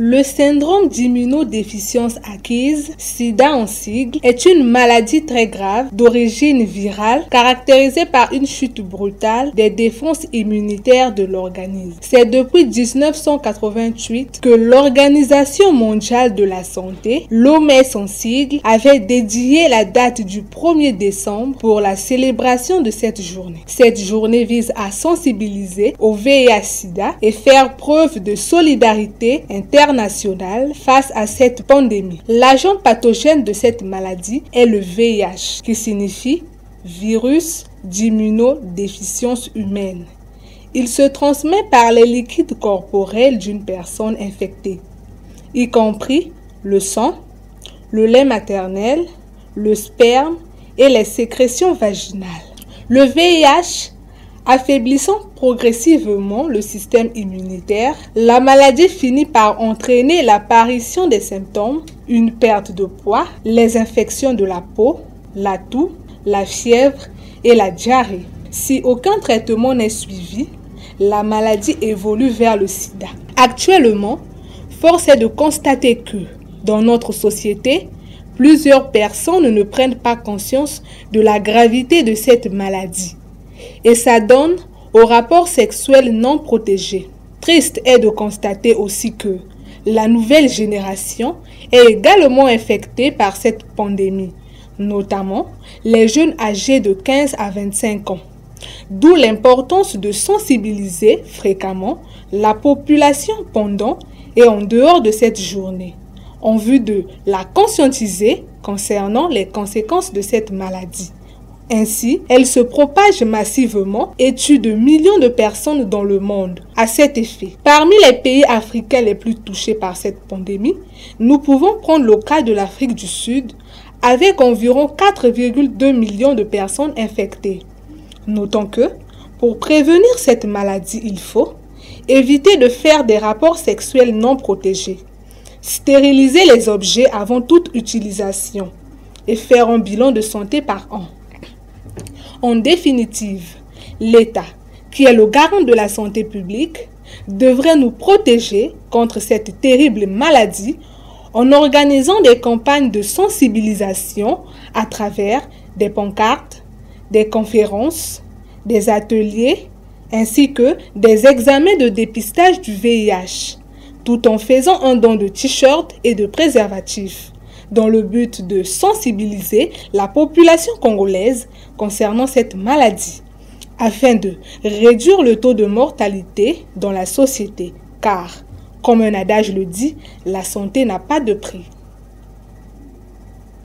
Le syndrome d'immunodéficience acquise, SIDA en sigle, est une maladie très grave d'origine virale caractérisée par une chute brutale des défenses immunitaires de l'organisme. C'est depuis 1988 que l'Organisation mondiale de la santé, l'OMS en sigle, avait dédié la date du 1er décembre pour la célébration de cette journée. Cette journée vise à sensibiliser au VIH-Sida et faire preuve de solidarité internationale face à cette pandémie. L'agent pathogène de cette maladie est le VIH, qui signifie virus d'immunodéficience humaine. Il se transmet par les liquides corporels d'une personne infectée, y compris le sang, le lait maternel, le sperme et les sécrétions vaginales. Le VIH affaiblissant progressivement le système immunitaire, la maladie finit par entraîner l'apparition des symptômes, une perte de poids, les infections de la peau, la toux, la fièvre et la diarrhée. Si aucun traitement n'est suivi, la maladie évolue vers le sida. Actuellement, force est de constater que, dans notre société, plusieurs personnes ne prennent pas conscience de la gravité de cette maladie. Et ça donne au rapport sexuel non protégé. Triste est de constater aussi que la nouvelle génération est également infectée par cette pandémie, notamment les jeunes âgés de 15 à 25 ans. D'où l'importance de sensibiliser fréquemment la population pendant et en dehors de cette journée, en vue de la conscientiser concernant les conséquences de cette maladie. Ainsi, elle se propage massivement et tue de millions de personnes dans le monde. À cet effet, parmi les pays africains les plus touchés par cette pandémie, nous pouvons prendre le cas de l'Afrique du Sud, avec environ 4,2 millions de personnes infectées. Notons que, pour prévenir cette maladie, il faut éviter de faire des rapports sexuels non protégés, stériliser les objets avant toute utilisation et faire un bilan de santé par an. En définitive, l'État, qui est le garant de la santé publique, devrait nous protéger contre cette terrible maladie en organisant des campagnes de sensibilisation à travers des pancartes, des conférences, des ateliers, ainsi que des examens de dépistage du VIH, tout en faisant un don de t-shirts et de préservatifs, dans le but de sensibiliser la population congolaise concernant cette maladie, afin de réduire le taux de mortalité dans la société, car, comme un adage le dit, la santé n'a pas de prix.